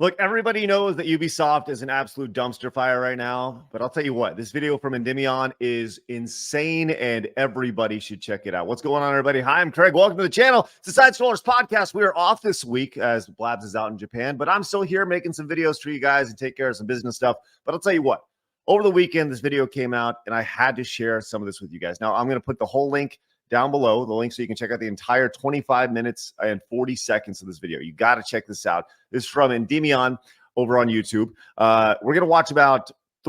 Look, everybody knows that Ubisoft is an absolute dumpster fire right now, but I'll tell you what, this video from Endymion is insane and everybody should check it out. What's going on, everybody? Hi, I'm Craig. Welcome to the channel. It's the Side Scrollers Podcast. We are off this week as Blabs is out in Japan, but I'm still here making some videos for you guys and take care of some business stuff. But I'll tell you what, over the weekend, this video came out and I had to share some of this with you guys. Now, I'm going to put the whole link down below, the link so you can check out the entire 25 minutes and 40 seconds of this video. You got to check this out. This is from Endymion over on YouTube. We're going to watch about 4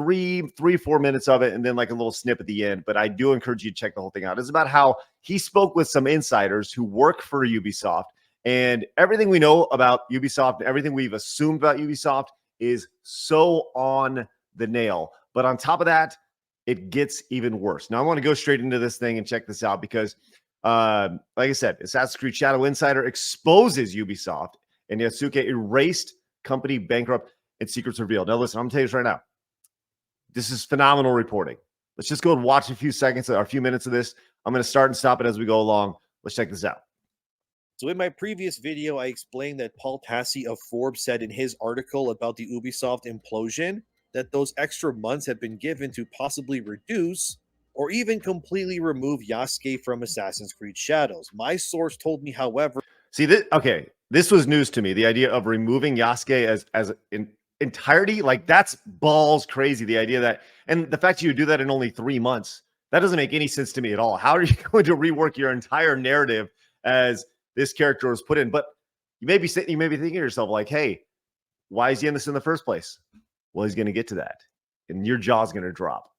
minutes of it and then like a little snip at the end, but I do encourage you to check the whole thing out. It's about how he spoke with some insiders who work for Ubisoft, and everything we know about Ubisoft, everything we've assumed about Ubisoft is so on the nail. But on top of that, it gets even worse. Now, I want to go straight into this thing and check this out because, like I said, Assassin's Creed Shadow Insider exposes Ubisoft and Yasuke erased company bankrupt and secrets revealed. Now, listen, I'm going to tell you this right now. This is phenomenal reporting. Let's just go and watch a few seconds or a few minutes of this. I'm going to start and stop it as we go along. Let's check this out. So in my previous video, I explained that Paul Tassi of Forbes said in his article about the Ubisoft implosion that those extra months had been given to possibly reduce or even completely remove Yasuke from Assassin's Creed Shadows. My source told me, however... See, this was news to me. The idea of removing Yasuke as in entirety, like that's balls crazy. The idea that, and the fact you do that in only 3 months, that doesn't make any sense to me at all. How are you going to rework your entire narrative as this character was put in? But you may be thinking to yourself like, hey, why is he in this in the first place? Well, he's going to get to that, and your jaw's going to drop.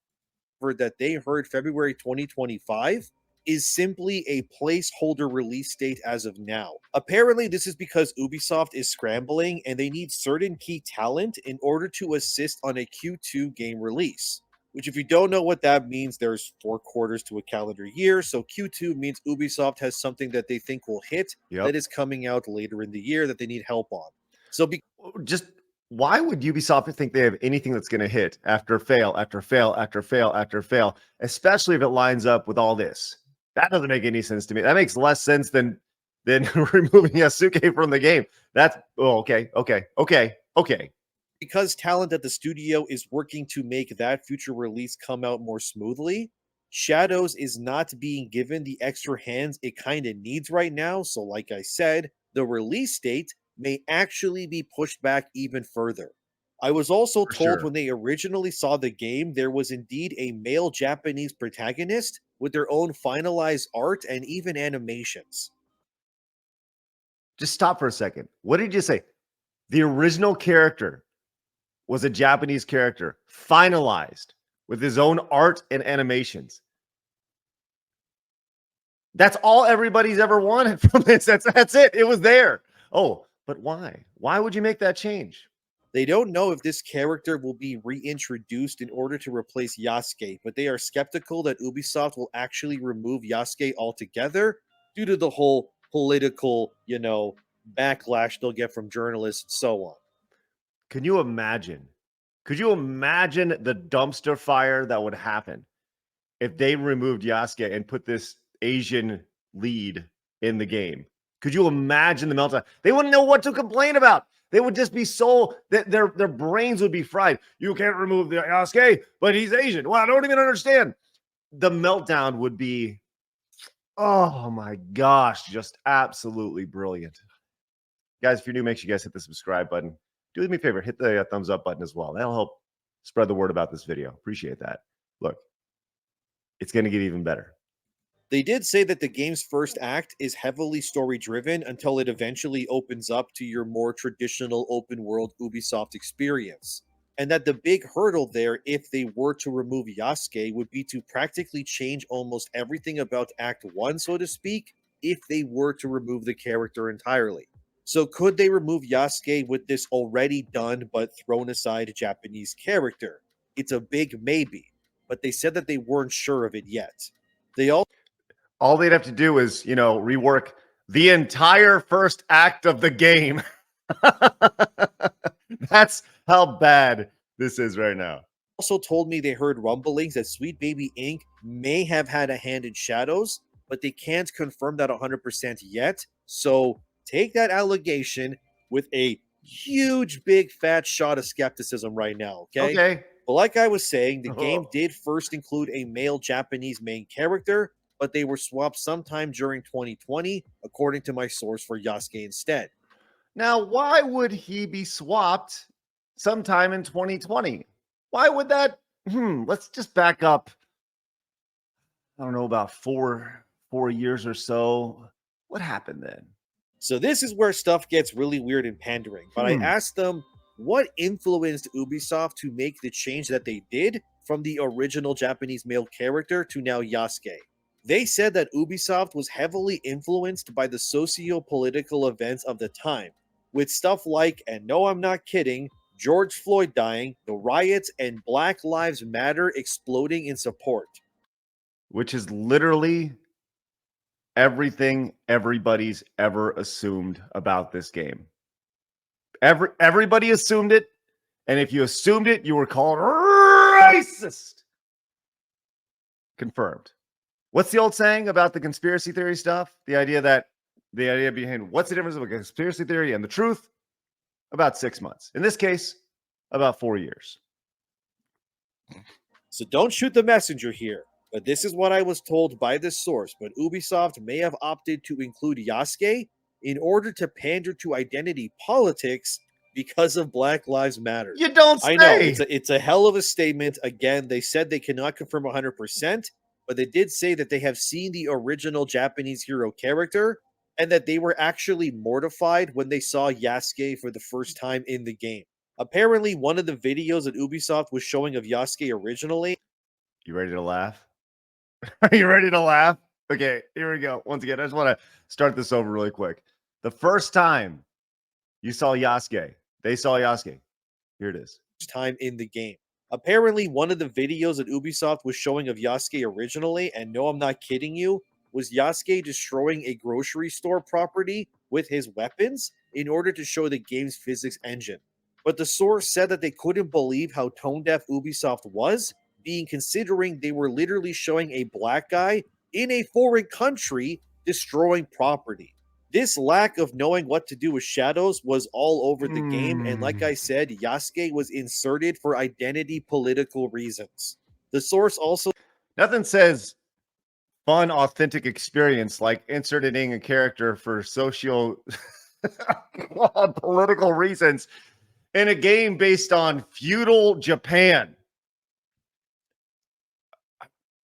That they heard February 2025 is simply a placeholder release date as of now. Apparently, this is because Ubisoft is scrambling and they need certain key talent in order to assist on a Q2 game release. Which, if you don't know what that means, there's 4 quarters to a calendar year. So Q2 means Ubisoft has something that they think will hit that is coming out later in the year that they need help on. So why would Ubisoft think they have anything that's going to hit after fail, after fail, after fail, after fail, especially if it lines up with all this? That doesn't make any sense to me. That makes less sense than removing Yasuke from the game. That's, okay. Because talent at the studio is working to make that future release come out more smoothly, Shadows is not being given the extra hands it kind of needs right now. So like I said, the release date may actually be pushed back even further. I was also told when they originally saw the game, there was indeed a male Japanese protagonist with their own finalized art and even animations. Just stop for a second. What did you say? The original character was a Japanese character, finalized with his own art and animations. That's all everybody's ever wanted from this. That's it. It was there. Oh, but why? Why would you make that change? They don't know if this character will be reintroduced in order to replace Yasuke, but they are skeptical that Ubisoft will actually remove Yasuke altogether due to the whole political, backlash they'll get from journalists and so on. Can you imagine? Could you imagine the dumpster fire that would happen if they removed Yasuke and put this Asian lead in the game? Could you imagine the meltdown? They wouldn't know what to complain about. They would just be so that their brains would be fried. You can't remove the Yasuke, but he's Asian. Well, I don't even understand. The meltdown would be, oh my gosh, just absolutely brilliant. Guys, if you're new, make sure you guys hit the subscribe button. Do me a favor, hit the thumbs up button as well. That'll help spread the word about this video. Appreciate that. Look, it's going to get even better. They did say that the game's first act is heavily story-driven until it eventually opens up to your more traditional open-world Ubisoft experience. And that the big hurdle there, if they were to remove Yasuke, would be to practically change almost everything about Act 1, so to speak, if they were to remove the character entirely. So could they remove Yasuke with this already done but thrown aside Japanese character? It's a big maybe, but they said that they weren't sure of it yet. All they'd have to do is, rework the entire first act of the game. That's how bad this is right now. Also told me they heard rumblings that Sweet Baby Inc. may have had a hand in Shadows, but they can't confirm that 100% yet. So take that allegation with a huge, big, fat shot of skepticism right now. Okay. Okay. But like I was saying, the game Oh. did first include a male Japanese main character, but they were swapped sometime during 2020, according to my source for Yasuke instead. Now, why would he be swapped sometime in 2020? Why would that? Let's just back up. I don't know, about four years or so. What happened then? So this is where stuff gets really weird and pandering. But I asked them what influenced Ubisoft to make the change that they did from the original Japanese male character to now Yasuke. They said that Ubisoft was heavily influenced by the socio-political events of the time, with stuff like, and no, I'm not kidding, George Floyd dying, the riots, and Black Lives Matter exploding in support. Which is literally everything everybody's ever assumed about this game. Everybody assumed it, and if you assumed it, you were called racist. Confirmed. What's the old saying about the conspiracy theory stuff? The idea behind what's the difference of a conspiracy theory and the truth? About 6 months. In this case, about 4 years. So don't shoot the messenger here, but this is what I was told by this source. But Ubisoft may have opted to include Yasuke in order to pander to identity politics because of Black Lives Matter. You don't say. I know it's a hell of a statement. Again, they said they cannot confirm 100%, but they did say that they have seen the original Japanese hero character and that they were actually mortified when they saw Yasuke for the first time in the game. Apparently, one of the videos that Ubisoft was showing of Yasuke originally. You ready to laugh? Are you ready to laugh? Okay, here we go. Once again, I just want to start this over really quick. The first time you saw Yasuke, they saw Yasuke. Here it is. Time in the game. Apparently, one of the videos that Ubisoft was showing of Yasuke originally, and no, I'm not kidding you, was Yasuke destroying a grocery store property with his weapons in order to show the game's physics engine. But the source said that they couldn't believe how tone-deaf Ubisoft was, being considering they were literally showing a black guy in a foreign country destroying property. This lack of knowing what to do with shadows was all over the game, and like I said, Yasuke was inserted for identity political reasons. The source also... Nothing says fun, authentic experience like inserting a character for social political reasons in a game based on feudal Japan.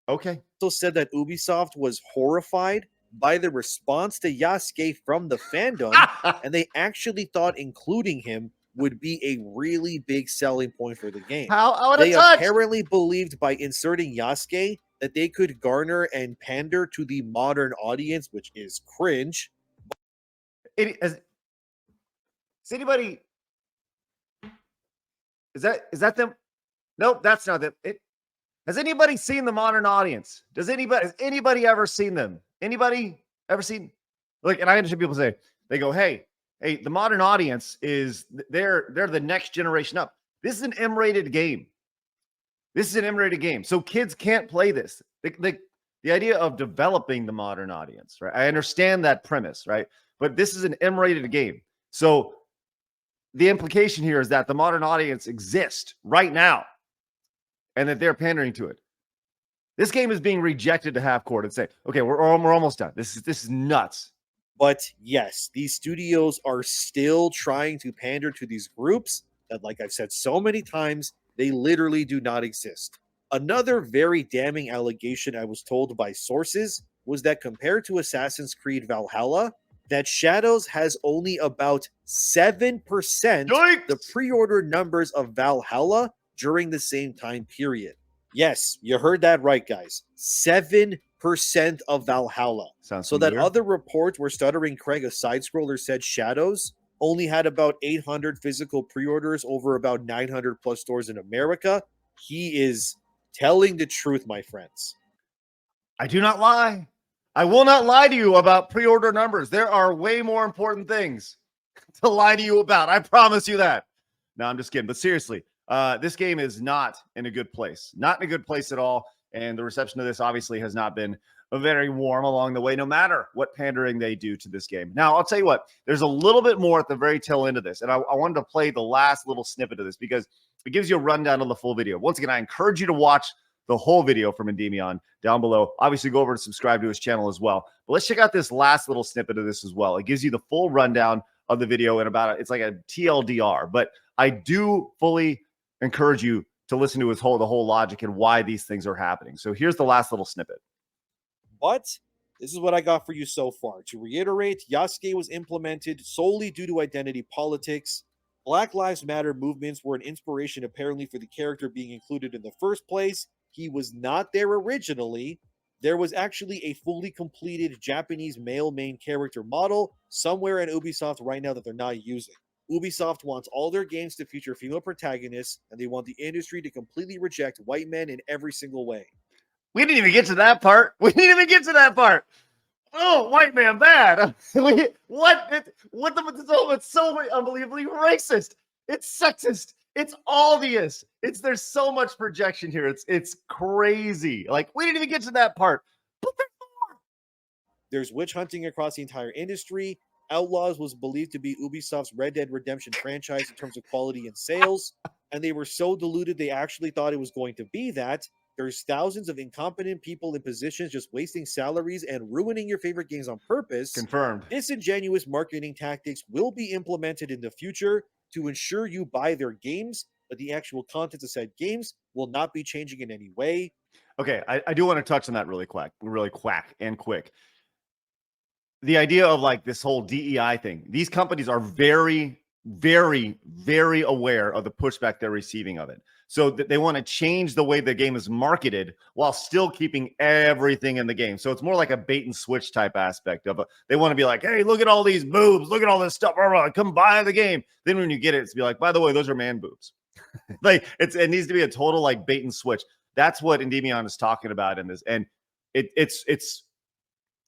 Okay. Also said that Ubisoft was horrified by the response to Yasuke from the fandom, and they actually thought including him would be a really big selling point for the game. They apparently believed by inserting Yasuke that they could garner and pander to the modern audience, which is cringe. Is anybody... Is that them? Nope, that's not them. Has anybody seen the modern audience? Has anybody ever seen them? Anybody ever seen? Like, and I understand people say, they go, hey, the modern audience is they're the next generation up. This is an M-rated game. So kids can't play this. The idea of developing the modern audience, right? I understand that premise, right? But this is an M-rated game. So the implication here is that the modern audience exists right now and that they're pandering to it. This game is being rejected to half court and say, okay, we're almost done. This is nuts. But yes, these studios are still trying to pander to these groups that, like I've said so many times, they literally do not exist. Another very damning allegation I was told by sources was that compared to Assassin's Creed Valhalla, that Shadows has only about 7% the pre-order numbers of Valhalla during the same time period. Yes, you heard that right, guys. 7% of Valhalla. Sounds so familiar. That other report where Stuttering Craig, a side-scroller, said Shadows only had about 800 physical pre-orders over about 900 plus stores in America, he is telling the truth, my friends. I do not lie. I will not lie to you about pre-order numbers. There are way more important things to lie to you about. I promise you that. No, I'm just kidding. But seriously, this game is not in a good place. Not in a good place at all. And the reception of this obviously has not been very warm along the way, no matter what pandering they do to this game. Now, I'll tell you what, there's a little bit more at the very tail end of this, and I wanted to play the last little snippet of this because it gives you a rundown of the full video. Once again, I encourage you to watch the whole video from Endymion down below. Obviously, go over and subscribe to his channel as well. But let's check out this last little snippet of this as well. It gives you the full rundown of the video in about it's like a TLDR. But I do fully encourage you to listen to the whole logic and why these things are happening. So here's the last little snippet. But this is what I got for you so far. To reiterate, Yasuke was implemented solely due to identity politics. Black Lives Matter movements were an inspiration apparently for the character being included in the first place. He was not there originally. There was actually a fully completed Japanese male main character model somewhere in Ubisoft right now that they're not using. Ubisoft wants all their games to feature female protagonists, and they want the industry to completely reject white men in every single way. We didn't even get to that part. We didn't even get to that part. Oh, white man bad. It's so unbelievably racist. It's sexist. It's obvious. There's so much projection here. It's crazy. Like, we didn't even get to that part. But there's more. There's witch hunting across the entire industry. Outlaws was believed to be Ubisoft's Red Dead Redemption franchise in terms of quality and sales, and they were so deluded they actually thought it was going to be that. There's thousands of incompetent people in positions just wasting salaries and ruining your favorite games on purpose. Confirmed. Disingenuous marketing tactics will be implemented in the future to ensure you buy their games, but the actual content of said games will not be changing in any way. Okay, I do want to touch on that really quick and quick. The idea of like this whole DEI thing. These companies are very, very, very aware of the pushback they're receiving of it. So they want to change the way the game is marketed while still keeping everything in the game. So it's more like a bait and switch type aspect of it. They want to be like, hey, look at all these boobs. Look at all this stuff. Come buy the game. Then when you get it, it's be like, by the way, those are man boobs. Like it needs to be a total like bait and switch. That's what Endymion is talking about in this. And it's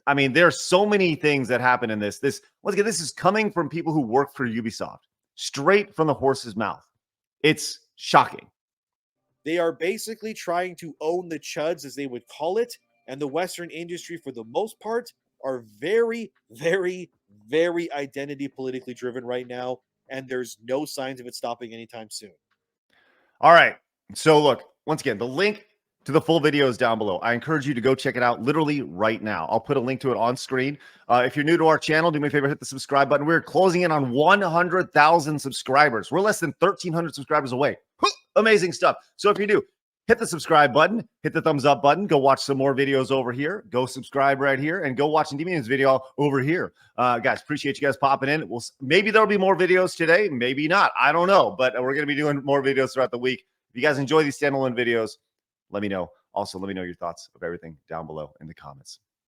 I mean, there's so many things that happen in this. Once again, this is coming from people who work for Ubisoft, straight from the horse's mouth. It's shocking. They are basically trying to own the chuds, as they would call it, and the Western industry, for the most part, are very, very, very identity politically driven right now, and there's no signs of it stopping anytime soon. All right. So look, once again, the link to the full video is down below. I encourage you to go check it out literally right now. I'll put a link to it on screen. If you're new to our channel, do me a favor, hit the subscribe button. We're closing in on 100,000 subscribers. We're less than 1,300 subscribers away. Amazing stuff. So if you do, hit the subscribe button, hit the thumbs up button, go watch some more videos over here, go subscribe right here, and go watch Endymion's video over here. Guys, appreciate you guys popping in. Maybe there'll be more videos today, maybe not. I don't know, but we're going to be doing more videos throughout the week. If you guys enjoy these standalone videos, let me know. Also, let me know your thoughts of everything down below in the comments.